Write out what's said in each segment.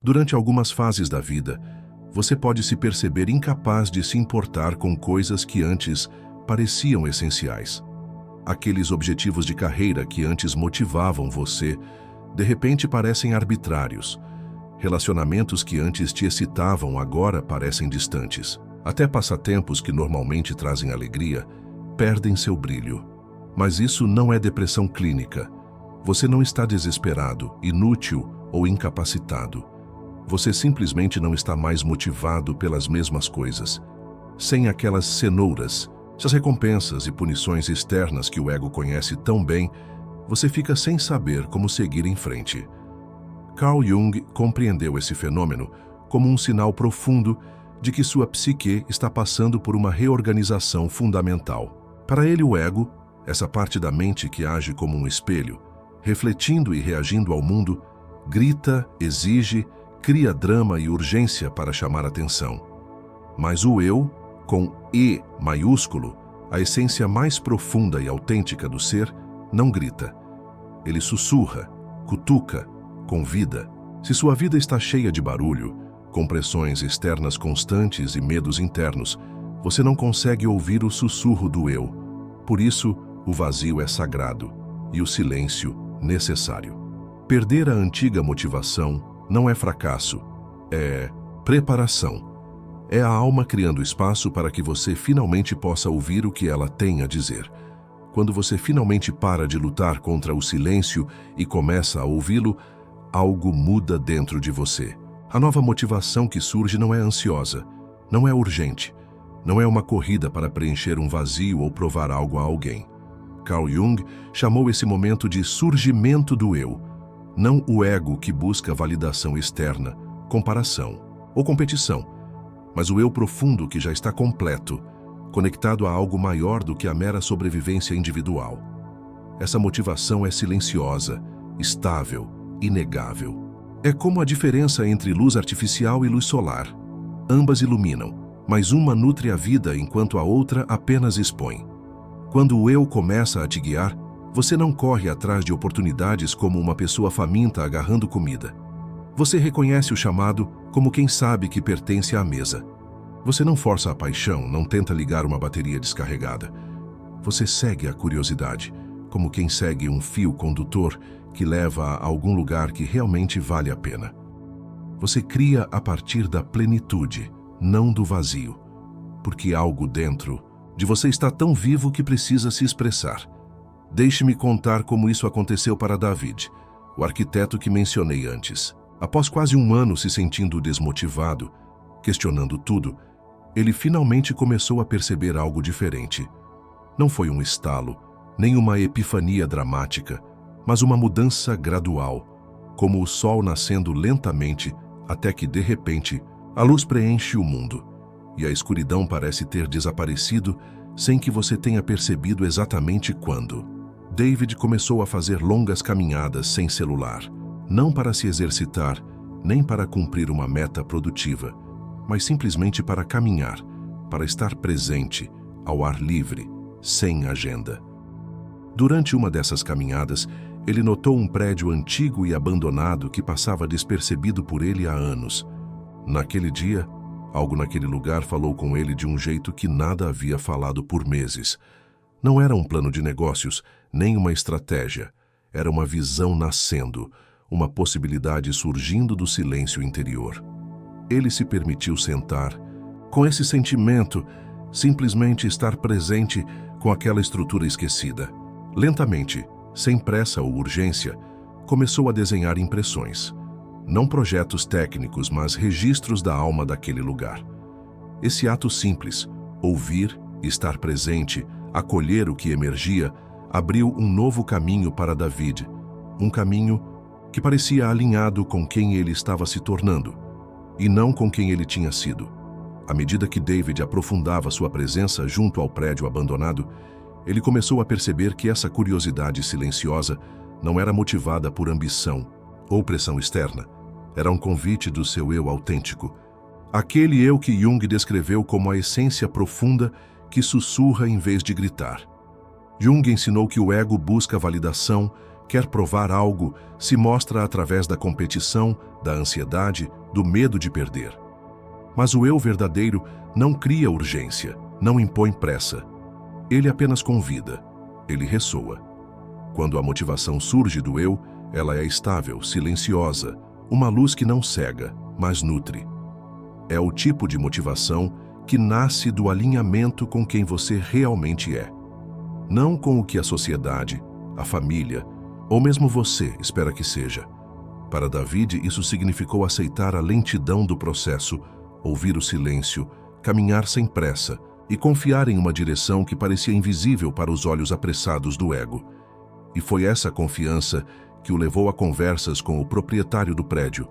Durante algumas fases da vida, você pode se perceber incapaz de se importar com coisas que antes pareciam essenciais. Aqueles objetivos de carreira que antes motivavam você, de repente parecem arbitrários. Relacionamentos que antes te excitavam agora parecem distantes. Até passatempos que normalmente trazem alegria perdem seu brilho. Mas isso não é depressão clínica. Você não está desesperado, inútil ou incapacitado. Você simplesmente não está mais motivado pelas mesmas coisas. Sem aquelas cenouras, as recompensas e punições externas que o ego conhece tão bem, você fica sem saber como seguir em frente. Carl Jung compreendeu esse fenômeno como um sinal profundo de que sua psique está passando por uma reorganização fundamental. Para ele, o ego, essa parte da mente que age como um espelho, refletindo e reagindo ao mundo, grita, exige, cria drama e urgência para chamar atenção. Mas o eu, com E maiúsculo, a essência mais profunda e autêntica do ser, não grita. Ele sussurra, cutuca, convida. Se sua vida está cheia de barulho, com pressões externas constantes e medos internos, você não consegue ouvir o sussurro do eu. Por isso, o vazio é sagrado e o silêncio necessário. Perder a antiga motivação não é fracasso, é preparação. É a alma criando espaço para que você finalmente possa ouvir o que ela tem a dizer. Quando você finalmente para de lutar contra o silêncio e começa a ouvi-lo, algo muda dentro de você. A nova motivação que surge não é ansiosa, não é urgente, não é uma corrida para preencher um vazio ou provar algo a alguém. Carl Jung chamou esse momento de surgimento do eu, não o ego que busca validação externa, comparação ou competição, mas o eu profundo que já está completo, conectado a algo maior do que a mera sobrevivência individual. Essa motivação é silenciosa, estável, inegável. É como a diferença entre luz artificial e luz solar. Ambas iluminam, mas uma nutre a vida enquanto a outra apenas expõe. Quando o eu começa a te guiar, você não corre atrás de oportunidades como uma pessoa faminta agarrando comida. Você reconhece o chamado como quem sabe que pertence à mesa. Você não força a paixão, não tenta ligar uma bateria descarregada. Você segue a curiosidade, como quem segue um fio condutor que leva a algum lugar que realmente vale a pena. Você cria a partir da plenitude, não do vazio, porque algo dentro de você está tão vivo que precisa se expressar. Deixe-me contar como isso aconteceu para David, o arquiteto que mencionei antes. Após quase um ano se sentindo desmotivado, questionando tudo, ele finalmente começou a perceber algo diferente. Não foi um estalo, nem uma epifania dramática, mas uma mudança gradual, como o sol nascendo lentamente até que, de repente, a luz preenche o mundo e a escuridão parece ter desaparecido sem que você tenha percebido exatamente quando. David começou a fazer longas caminhadas sem celular, não para se exercitar, nem para cumprir uma meta produtiva, mas simplesmente para caminhar, para estar presente, ao ar livre, sem agenda. Durante uma dessas caminhadas, ele notou um prédio antigo e abandonado que passava despercebido por ele há anos. Naquele dia, algo naquele lugar falou com ele de um jeito que nada havia falado por meses. Não era um plano de negócios, nem uma estratégia. Era uma visão nascendo, uma possibilidade surgindo do silêncio interior. Ele se permitiu sentar, com esse sentimento, simplesmente estar presente com aquela estrutura esquecida. Lentamente, sem pressa ou urgência, começou a desenhar impressões. Não projetos técnicos, mas registros da alma daquele lugar. Esse ato simples, ouvir, estar presente, acolher o que emergia, abriu um novo caminho para David. Um caminho que parecia alinhado com quem ele estava se tornando, e não com quem ele tinha sido. À medida que David aprofundava sua presença junto ao prédio abandonado, ele começou a perceber que essa curiosidade silenciosa não era motivada por ambição ou pressão externa. Era um convite do seu eu autêntico. Aquele eu que Jung descreveu como a essência profunda que sussurra em vez de gritar. Jung ensinou que o ego busca validação, quer provar algo, se mostra através da competição, da ansiedade, do medo de perder. Mas o eu verdadeiro não cria urgência, não impõe pressa. Ele apenas convida, ele ressoa. Quando a motivação surge do eu, ela é estável, silenciosa, uma luz que não cega, mas nutre. É o tipo de motivação que nasce do alinhamento com quem você realmente é. Não com o que a sociedade, a família, ou mesmo você espera que seja. Para David, isso significou aceitar a lentidão do processo, ouvir o silêncio, caminhar sem pressa e confiar em uma direção que parecia invisível para os olhos apressados do ego. E foi essa confiança que o levou a conversas com o proprietário do prédio,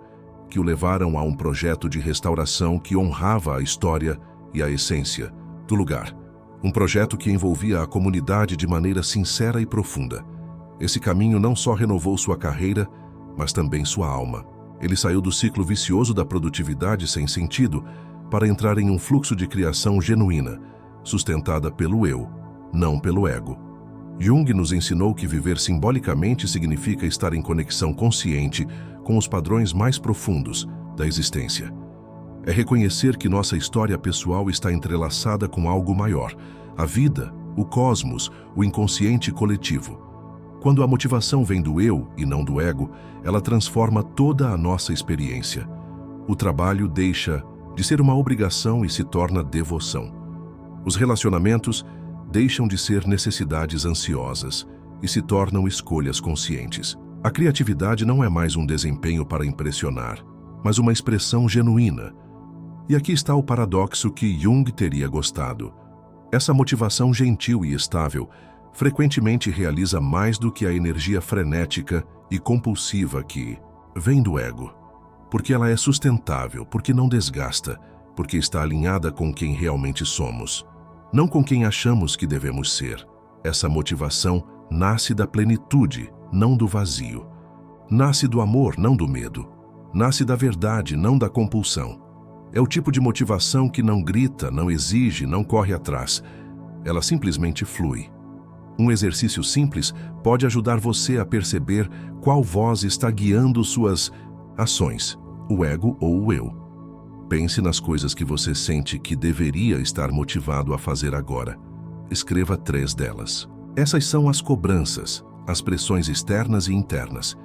que o levaram a um projeto de restauração que honrava a história e a essência do lugar. Um projeto que envolvia a comunidade de maneira sincera e profunda. Esse caminho não só renovou sua carreira, mas também sua alma. Ele saiu do ciclo vicioso da produtividade sem sentido para entrar em um fluxo de criação genuína, sustentada pelo eu, não pelo ego. Jung nos ensinou que viver simbolicamente significa estar em conexão consciente com os padrões mais profundos da existência. É reconhecer que nossa história pessoal está entrelaçada com algo maior, a vida, o cosmos, o inconsciente coletivo. Quando a motivação vem do eu e não do ego, ela transforma toda a nossa experiência. O trabalho deixa de ser uma obrigação e se torna devoção. Os relacionamentos deixam de ser necessidades ansiosas e se tornam escolhas conscientes. A criatividade não é mais um desempenho para impressionar, mas uma expressão genuína. E aqui está o paradoxo que Jung teria gostado. Essa motivação gentil e estável frequentemente realiza mais do que a energia frenética e compulsiva que vem do ego, porque ela é sustentável, porque não desgasta, porque está alinhada com quem realmente somos, não com quem achamos que devemos ser. Essa motivação nasce da plenitude, não do vazio. Nasce do amor, não do medo. Nasce da verdade, não da compulsão. É o tipo de motivação que não grita, não exige, não corre atrás. Ela simplesmente flui. Um exercício simples pode ajudar você a perceber qual voz está guiando suas ações, o ego ou o eu. Pense nas coisas que você sente que deveria estar motivado a fazer agora. Escreva 3 delas. Essas são as cobranças, as pressões externas e internas,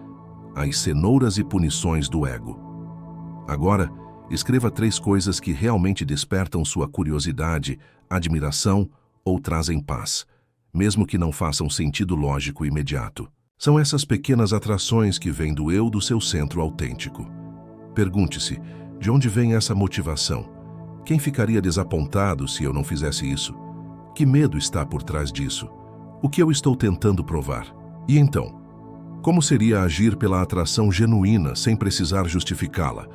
as cenouras e punições do ego. Agora, escreva 3 coisas que realmente despertam sua curiosidade, admiração ou trazem paz, mesmo que não façam sentido lógico imediato. São essas pequenas atrações que vêm do eu do seu centro autêntico. Pergunte-se, de onde vem essa motivação? Quem ficaria desapontado se eu não fizesse isso? Que medo está por trás disso? O que eu estou tentando provar? E então, como seria agir pela atração genuína sem precisar justificá-la?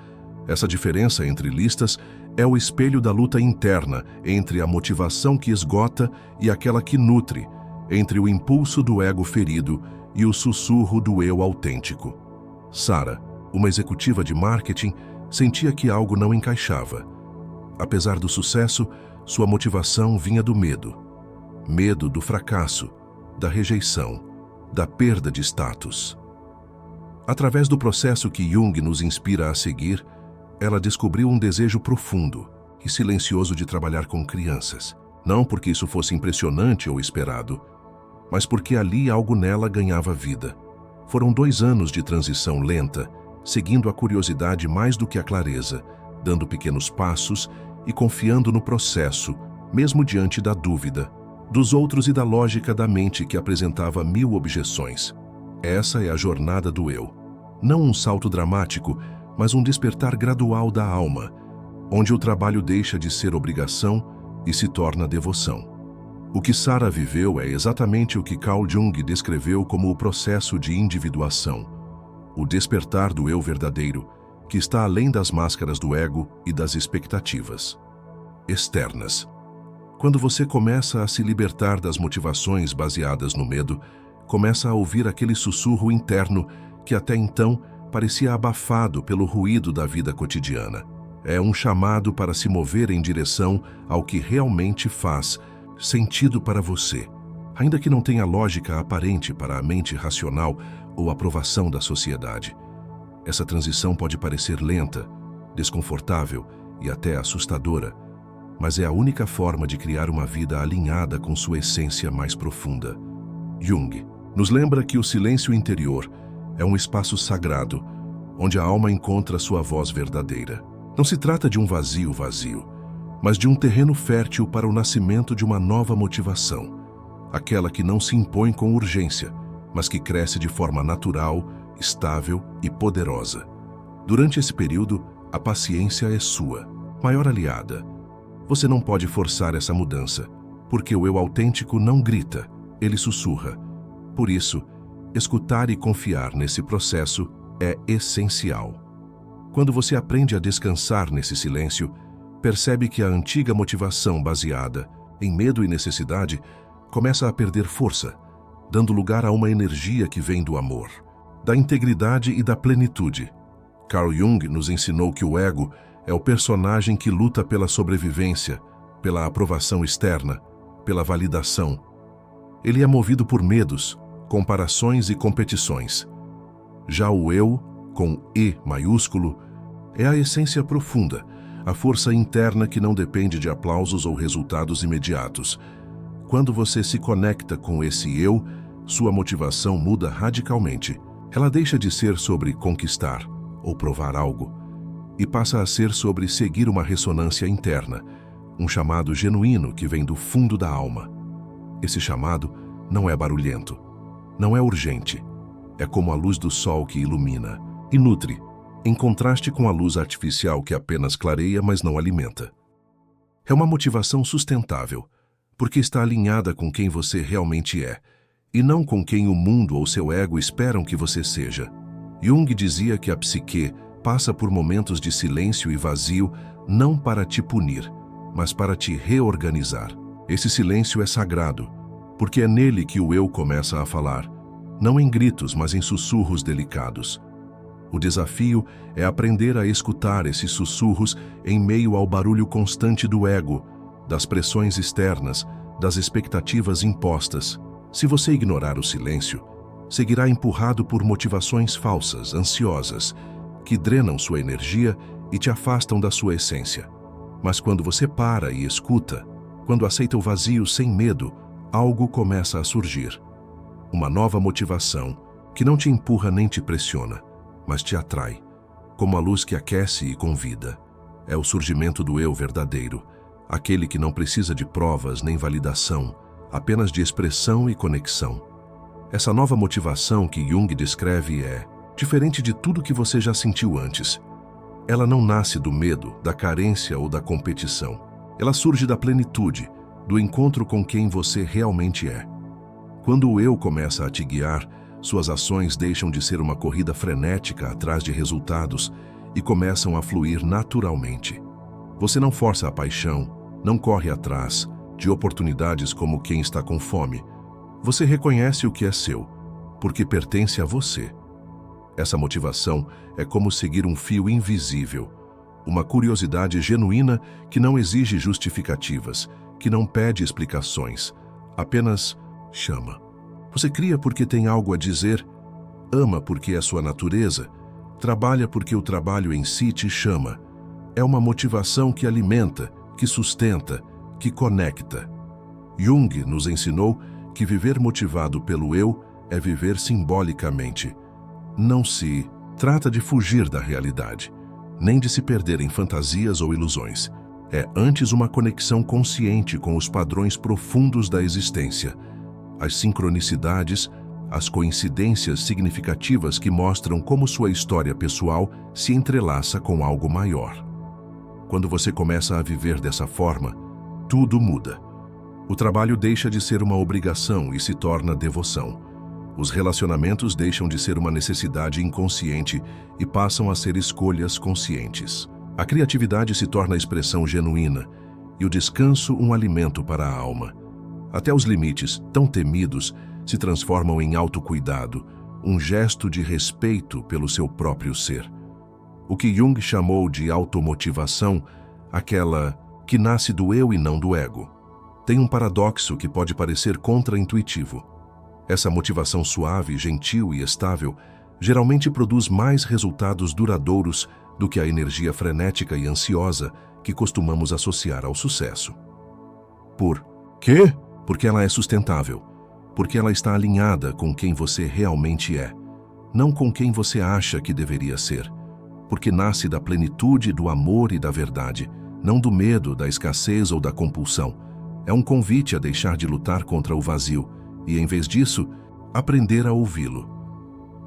Essa diferença entre listas é o espelho da luta interna entre a motivação que esgota e aquela que nutre, entre o impulso do ego ferido e o sussurro do eu autêntico. Sarah, uma executiva de marketing, sentia que algo não encaixava. Apesar do sucesso, sua motivação vinha do medo. Medo do fracasso, da rejeição, da perda de status. Através do processo que Jung nos inspira a seguir, ela descobriu um desejo profundo e silencioso de trabalhar com crianças. Não porque isso fosse impressionante ou esperado, mas porque ali algo nela ganhava vida. Foram 2 anos de transição lenta, seguindo a curiosidade mais do que a clareza, dando pequenos passos e confiando no processo, mesmo diante da dúvida, dos outros e da lógica da mente que apresentava 1000 objeções. Essa é a jornada do eu. Não um salto dramático, mas um despertar gradual da alma, onde o trabalho deixa de ser obrigação e se torna devoção. O que Sarah viveu é exatamente o que Carl Jung descreveu como o processo de individuação, o despertar do eu verdadeiro, que está além das máscaras do ego e das expectativas externas. Quando você começa a se libertar das motivações baseadas no medo, começa a ouvir aquele sussurro interno que até então parecia abafado pelo ruído da vida cotidiana. É um chamado para se mover em direção ao que realmente faz sentido para você. Ainda que não tenha lógica aparente para a mente racional, ou aprovação da sociedade. Essa transição pode parecer lenta, desconfortável e até assustadora, mas é a única forma de criar uma vida alinhada com sua essência mais profunda. Jung nos lembra que o silêncio interior é um espaço sagrado, onde a alma encontra sua voz verdadeira. Não se trata de um vazio, mas de um terreno fértil para o nascimento de uma nova motivação, aquela que não se impõe com urgência, mas que cresce de forma natural, estável e poderosa. Durante esse período, a paciência é sua maior aliada. Você não pode forçar essa mudança, porque o eu autêntico não grita, ele sussurra. Por isso, escutar e confiar nesse processo é essencial. Quando você aprende a descansar nesse silêncio, percebe que a antiga motivação baseada em medo e necessidade começa a perder força, dando lugar a uma energia que vem do amor, da integridade e da plenitude. Carl Jung nos ensinou que o ego é o personagem que luta pela sobrevivência, pela aprovação externa, pela validação. Ele é movido por medos, comparações e competições. Já o eu, com E maiúsculo, é a essência profunda, a força interna que não depende de aplausos ou resultados imediatos. Quando você se conecta com esse eu, sua motivação muda radicalmente. Ela deixa de ser sobre conquistar ou provar algo e passa a ser sobre seguir uma ressonância interna, um chamado genuíno que vem do fundo da alma. Esse chamado não é barulhento, não é urgente. É como a luz do sol que ilumina e nutre, em contraste com a luz artificial que apenas clareia, mas não alimenta. É uma motivação sustentável, porque está alinhada com quem você realmente é, e não com quem o mundo ou seu ego esperam que você seja. Jung dizia que a psique passa por momentos de silêncio e vazio não para te punir, mas para te reorganizar. Esse silêncio é sagrado, porque é nele que o eu começa a falar, não em gritos, mas em sussurros delicados. O desafio é aprender a escutar esses sussurros em meio ao barulho constante do ego, das pressões externas, das expectativas impostas. Se você ignorar o silêncio, seguirá empurrado por motivações falsas, ansiosas, que drenam sua energia e te afastam da sua essência. Mas quando você para e escuta, quando aceita o vazio sem medo, algo começa a surgir. Uma nova motivação que não te empurra nem te pressiona, mas te atrai, como a luz que aquece e convida. É o surgimento do eu verdadeiro, aquele que não precisa de provas nem validação, apenas de expressão e conexão. Essa nova motivação que Jung descreve é diferente de tudo que você já sentiu antes. Ela não nasce do medo, da carência ou da competição. Ela surge da plenitude, do encontro com quem você realmente é. Quando o eu começa a te guiar, suas ações deixam de ser uma corrida frenética atrás de resultados e começam a fluir naturalmente. Você não força a paixão, não corre atrás de oportunidades como quem está com fome. Você reconhece o que é seu, porque pertence a você. Essa motivação é como seguir um fio invisível, uma curiosidade genuína que não exige justificativas, que não pede explicações, apenas chama. Você cria porque tem algo a dizer, ama porque é sua natureza, trabalha porque o trabalho em si te chama. É uma motivação que alimenta, que sustenta, que conecta. Jung nos ensinou que viver motivado pelo eu é viver simbolicamente. Não se trata de fugir da realidade, nem de se perder em fantasias ou ilusões. É antes uma conexão consciente com os padrões profundos da existência, as sincronicidades, as coincidências significativas que mostram como sua história pessoal se entrelaça com algo maior. Quando você começa a viver dessa forma, tudo muda. O trabalho deixa de ser uma obrigação e se torna devoção. Os relacionamentos deixam de ser uma necessidade inconsciente e passam a ser escolhas conscientes. A criatividade se torna expressão genuína e o descanso um alimento para a alma. Até os limites, tão temidos, se transformam em autocuidado, um gesto de respeito pelo seu próprio ser. O que Jung chamou de automotivação, aquela que nasce do eu e não do ego, tem um paradoxo que pode parecer contraintuitivo. Essa motivação suave, gentil e estável geralmente produz mais resultados duradouros do que a energia frenética e ansiosa que costumamos associar ao sucesso. Por quê? Porque ela é sustentável. Porque ela está alinhada com quem você realmente é, não com quem você acha que deveria ser. Porque nasce da plenitude, do amor e da verdade, não do medo, da escassez ou da compulsão. É um convite a deixar de lutar contra o vazio e, em vez disso, aprender a ouvi-lo.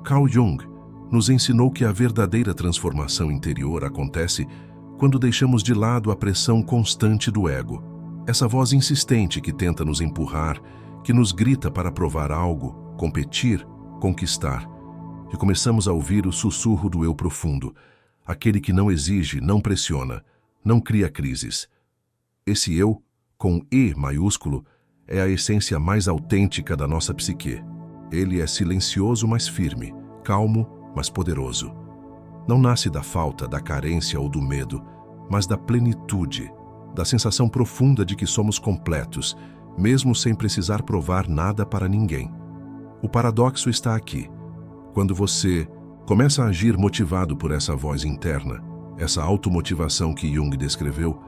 Carl Jung nos ensinou que a verdadeira transformação interior acontece quando deixamos de lado a pressão constante do ego, essa voz insistente que tenta nos empurrar, que nos grita para provar algo, competir, conquistar, e começamos a ouvir o sussurro do eu profundo, aquele que não exige, não pressiona, não cria crises. Esse eu, com E maiúsculo, é a essência mais autêntica da nossa psique. Ele é silencioso, mas firme, calmo, mas poderoso. Não nasce da falta, da carência ou do medo, mas da plenitude, da sensação profunda de que somos completos, mesmo sem precisar provar nada para ninguém. O paradoxo está aqui. Quando você começa a agir motivado por essa voz interna, essa automotivação que Jung descreveu,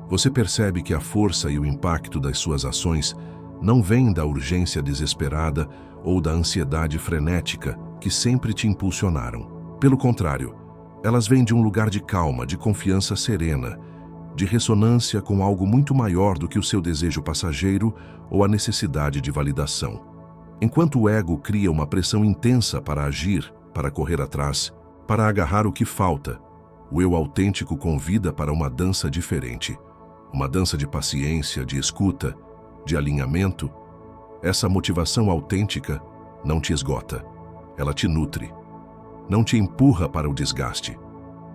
você percebe que a força e o impacto das suas ações não vêm da urgência desesperada ou da ansiedade frenética que sempre te impulsionaram. Pelo contrário, elas vêm de um lugar de calma, de confiança serena, de ressonância com algo muito maior do que o seu desejo passageiro ou a necessidade de validação. Enquanto o ego cria uma pressão intensa para agir, para correr atrás, para agarrar o que falta, o eu autêntico convida para uma dança diferente. Uma dança de paciência, de escuta, de alinhamento. Essa motivação autêntica não te esgota, ela te nutre. Não te empurra para o desgaste,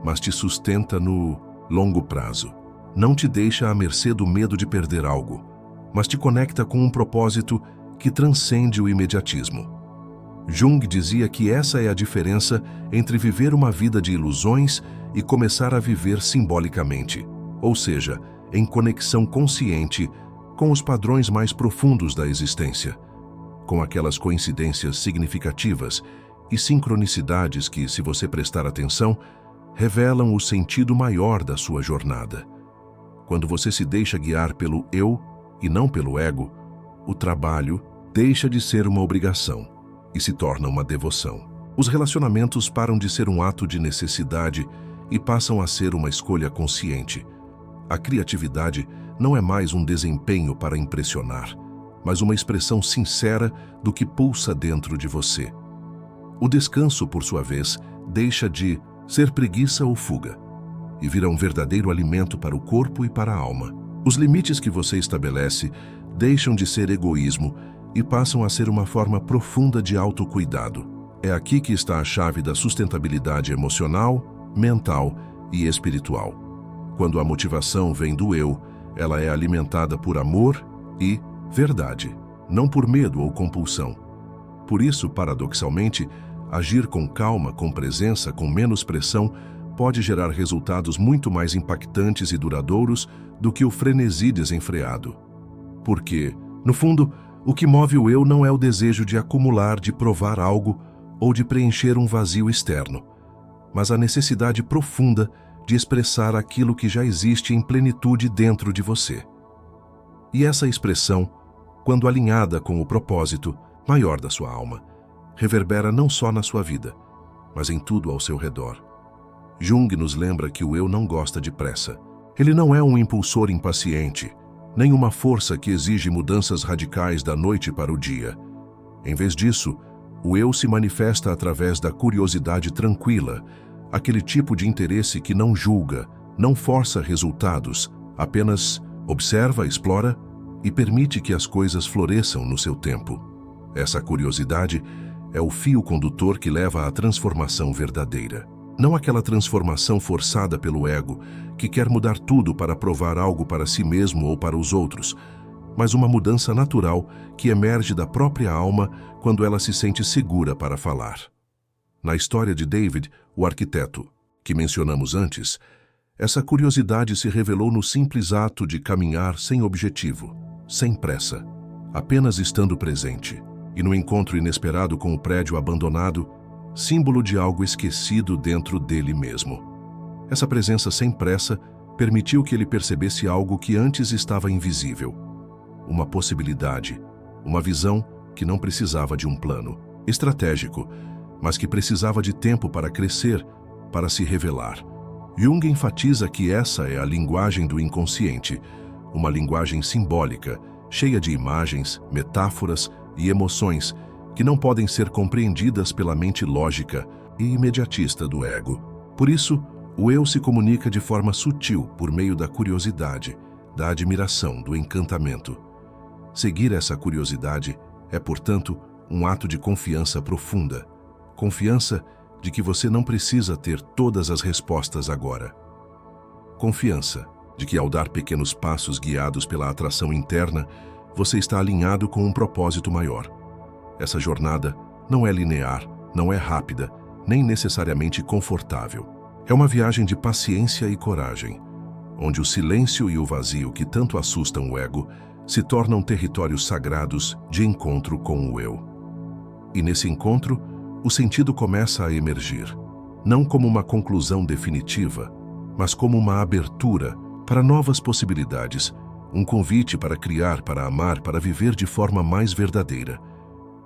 mas te sustenta no longo prazo. Não te deixa à mercê do medo de perder algo, mas te conecta com um propósito que transcende o imediatismo. Jung dizia que essa é a diferença entre viver uma vida de ilusões e começar a viver simbolicamente, ou seja, em conexão consciente com os padrões mais profundos da existência, com aquelas coincidências significativas e sincronicidades que, se você prestar atenção, revelam o sentido maior da sua jornada. Quando você se deixa guiar pelo eu e não pelo ego, o trabalho deixa de ser uma obrigação e se torna uma devoção. Os relacionamentos param de ser um ato de necessidade e passam a ser uma escolha consciente. A criatividade não é mais um desempenho para impressionar, mas uma expressão sincera do que pulsa dentro de você. O descanso, por sua vez, deixa de ser preguiça ou fuga e vira um verdadeiro alimento para o corpo e para a alma. Os limites que você estabelece deixam de ser egoísmo e passam a ser uma forma profunda de autocuidado. É aqui que está a chave da sustentabilidade emocional, mental e espiritual. Quando a motivação vem do eu, ela é alimentada por amor e verdade, não por medo ou compulsão. Por isso, paradoxalmente, agir com calma, com presença, com menos pressão, pode gerar resultados muito mais impactantes e duradouros do que o frenesi desenfreado. Porque, no fundo, o que move o eu não é o desejo de acumular, de provar algo ou de preencher um vazio externo, mas a necessidade profunda de expressar aquilo que já existe em plenitude dentro de você. E essa expressão, quando alinhada com o propósito maior da sua alma, reverbera não só na sua vida, mas em tudo ao seu redor. Jung nos lembra que o eu não gosta de pressa. Ele não é um impulsor impaciente, nem uma força que exige mudanças radicais da noite para o dia. Em vez disso, o eu se manifesta através da curiosidade tranquila, aquele tipo de interesse que não julga, não força resultados, apenas observa, explora e permite que as coisas floresçam no seu tempo. Essa curiosidade é o fio condutor que leva à transformação verdadeira. Não aquela transformação forçada pelo ego, que quer mudar tudo para provar algo para si mesmo ou para os outros, mas uma mudança natural que emerge da própria alma quando ela se sente segura para falar. Na história de David, o arquiteto, que mencionamos antes, essa curiosidade se revelou no simples ato de caminhar sem objetivo, sem pressa, apenas estando presente. e no encontro inesperado com o prédio abandonado, símbolo de algo esquecido dentro dele mesmo. Essa presença sem pressa permitiu que ele percebesse algo que antes estava invisível. Uma possibilidade, uma visão que não precisava de um plano estratégico, mas que precisava de tempo para crescer, para se revelar. Jung enfatiza que essa é a linguagem do inconsciente, uma linguagem simbólica, cheia de imagens, metáforas e emoções que não podem ser compreendidas pela mente lógica e imediatista do ego. Por isso, o eu se comunica de forma sutil por meio da curiosidade, da admiração, do encantamento. Seguir essa curiosidade é, portanto, um ato de confiança profunda. Confiança de que você não precisa ter todas as respostas agora. Confiança de que, ao dar pequenos passos guiados pela atração interna, você está alinhado com um propósito maior. Essa jornada não é linear, não é rápida, nem necessariamente confortável. É uma viagem de paciência e coragem, onde o silêncio e o vazio que tanto assustam o ego se tornam territórios sagrados de encontro com o eu. E nesse encontro, o sentido começa a emergir, não como uma conclusão definitiva, mas como uma abertura para novas possibilidades, um convite para criar, para amar, para viver de forma mais verdadeira.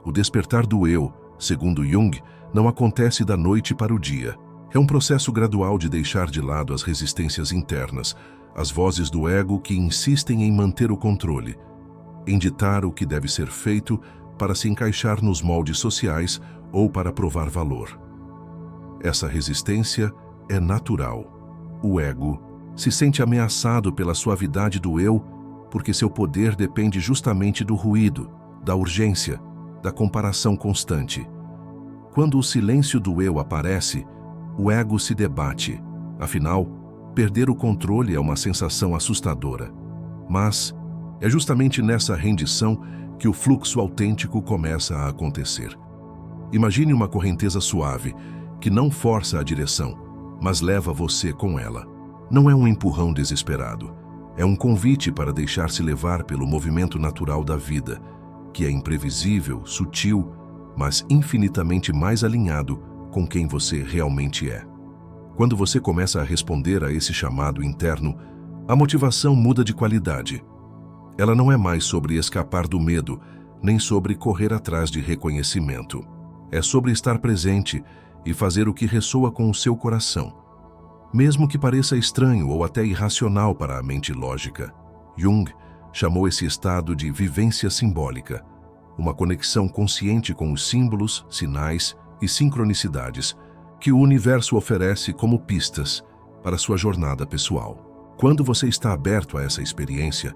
O despertar do eu, segundo Jung, não acontece da noite para o dia. É um processo gradual de deixar de lado as resistências internas, as vozes do ego que insistem em manter o controle, em ditar o que deve ser feito para se encaixar nos moldes sociais ou para provar valor. Essa resistência é natural. O ego se sente ameaçado pela suavidade do eu porque seu poder depende justamente do ruído, da urgência, da comparação constante. Quando o silêncio do eu aparece, o ego se debate. Afinal, perder o controle é uma sensação assustadora. Mas é justamente nessa rendição que o fluxo autêntico começa a acontecer. Imagine uma correnteza suave, que não força a direção, mas leva você com ela. Não é um empurrão desesperado. É um convite para deixar-se levar pelo movimento natural da vida, que é imprevisível, sutil, mas infinitamente mais alinhado com quem você realmente é. Quando você começa a responder a esse chamado interno, a motivação muda de qualidade. Ela não é mais sobre escapar do medo, nem sobre correr atrás de reconhecimento. É sobre estar presente e fazer o que ressoa com o seu coração, mesmo que pareça estranho ou até irracional para a mente lógica. Jung chamou esse estado de vivência simbólica, uma conexão consciente com os símbolos, sinais e sincronicidades que o universo oferece como pistas para sua jornada pessoal. Quando você está aberto a essa experiência,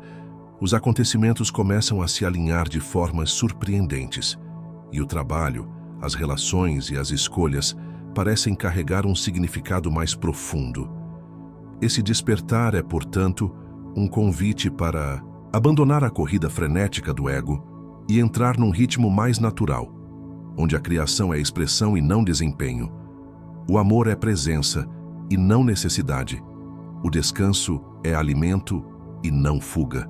os acontecimentos começam a se alinhar de formas surpreendentes, e o trabalho, as relações e as escolhas parecem carregar um significado mais profundo. Esse despertar é, portanto, um convite para abandonar a corrida frenética do ego e entrar num ritmo mais natural, onde a criação é expressão e não desempenho. O amor é presença e não necessidade. O descanso é alimento e não fuga.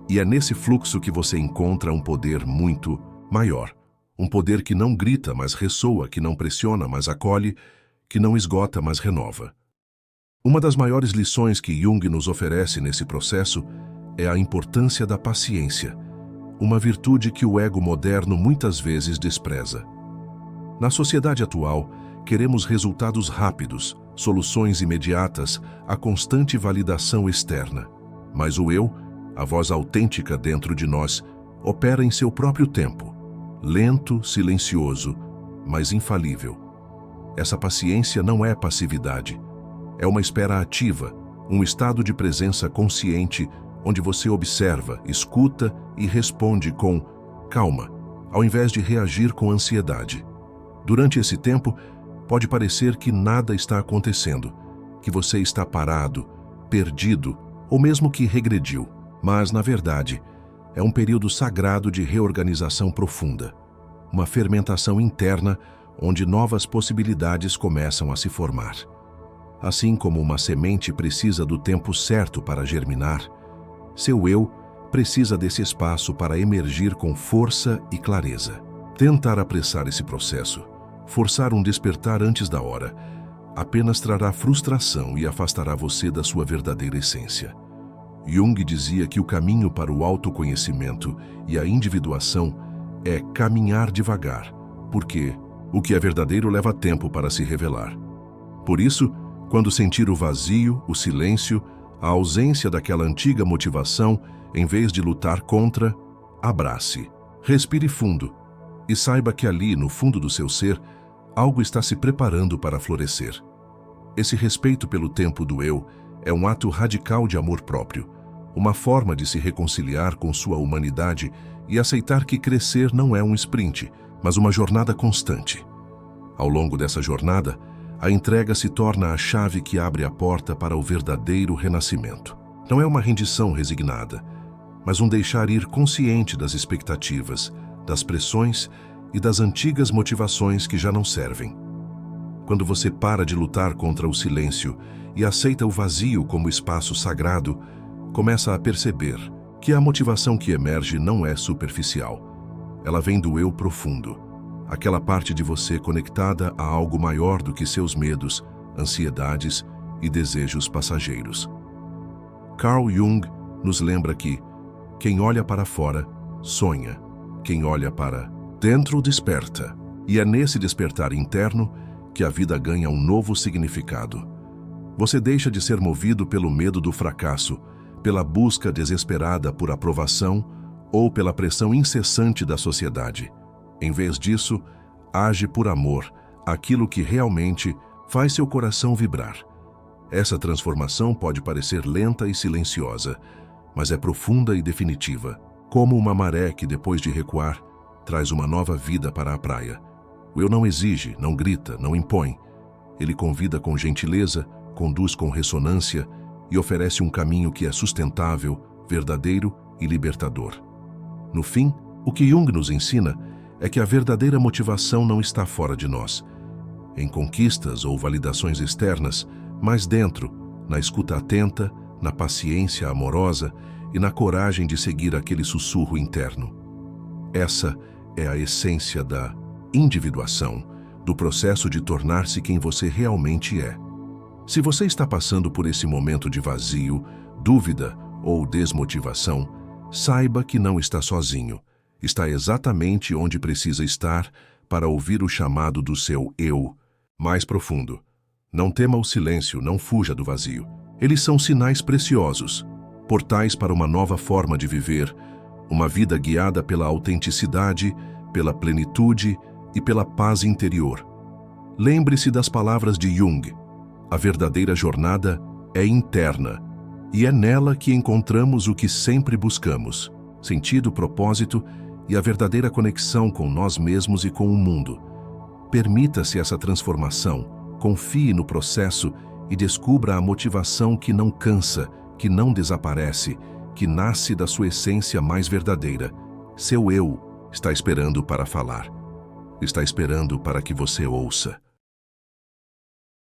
E é nesse fluxo que você encontra um poder muito maior. Um poder que não grita, mas ressoa, que não pressiona, mas acolhe, que não esgota, mas renova. Uma das maiores lições que Jung nos oferece nesse processo é a importância da paciência, uma virtude que o ego moderno muitas vezes despreza. Na sociedade atual, queremos resultados rápidos, soluções imediatas, a constante validação externa. Mas o eu, a voz autêntica dentro de nós, opera em seu próprio tempo, lento, silencioso, mas infalível. Essa paciência não é passividade, é uma espera ativa, um estado de presença consciente onde você observa, escuta e responde com calma, ao invés de reagir com ansiedade. Durante esse tempo, pode parecer que nada está acontecendo, que você está parado, perdido ou mesmo que regrediu, mas, na verdade, é um período sagrado de reorganização profunda, uma fermentação interna onde novas possibilidades começam a se formar. Assim como uma semente precisa do tempo certo para germinar, seu eu precisa desse espaço para emergir com força e clareza. Tentar apressar esse processo, forçar um despertar antes da hora, apenas trará frustração e afastará você da sua verdadeira essência. Jung dizia que o caminho para o autoconhecimento e a individuação é caminhar devagar, porque o que é verdadeiro leva tempo para se revelar. Por isso, quando sentir o vazio, o silêncio, a ausência daquela antiga motivação, em vez de lutar contra, abrace, respire fundo e saiba que ali, no fundo do seu ser, algo está se preparando para florescer. Esse respeito pelo tempo do eu é um ato radical de amor próprio, uma forma de se reconciliar com sua humanidade e aceitar que crescer não é um sprint, mas uma jornada constante. Ao longo dessa jornada, a entrega se torna a chave que abre a porta para o verdadeiro renascimento. Não é uma rendição resignada, mas um deixar ir consciente das expectativas, das pressões e das antigas motivações que já não servem. Quando você para de lutar contra o silêncio e aceita o vazio como espaço sagrado, começa a perceber que a motivação que emerge não é superficial. Ela vem do eu profundo, aquela parte de você conectada a algo maior do que seus medos, ansiedades e desejos passageiros. Carl Jung nos lembra que quem olha para fora, sonha. Quem olha para dentro, desperta. E é nesse despertar interno que a vida ganha um novo significado. Você deixa de ser movido pelo medo do fracasso, pela busca desesperada por aprovação ou pela pressão incessante da sociedade. Em vez disso, age por amor, aquilo que realmente faz seu coração vibrar. Essa transformação pode parecer lenta e silenciosa, mas é profunda e definitiva, como uma maré que, depois de recuar, traz uma nova vida para a praia. O eu não exige, não grita, não impõe. Ele convida com gentileza, conduz com ressonância e oferece um caminho que é sustentável, verdadeiro e libertador. No fim, o que Jung nos ensina é que a verdadeira motivação não está fora de nós, em conquistas ou validações externas, mas dentro, na escuta atenta, na paciência amorosa e na coragem de seguir aquele sussurro interno. Essa é a essência da individuação, do processo de tornar-se quem você realmente é. Se você está passando por esse momento de vazio, dúvida ou desmotivação, saiba que não está sozinho. Está exatamente onde precisa estar para ouvir o chamado do seu eu mais profundo. Não tema o silêncio, não fuja do vazio. Eles são sinais preciosos, portais para uma nova forma de viver, uma vida guiada pela autenticidade, pela plenitude e pela paz interior. Lembre-se das palavras de Jung. A verdadeira jornada é interna, e é nela que encontramos o que sempre buscamos: sentido, propósito e a verdadeira conexão com nós mesmos e com o mundo. Permita-se essa transformação, confie no processo e descubra a motivação que não cansa, que não desaparece, que nasce da sua essência mais verdadeira. Seu eu está esperando para falar. Está esperando para que você ouça.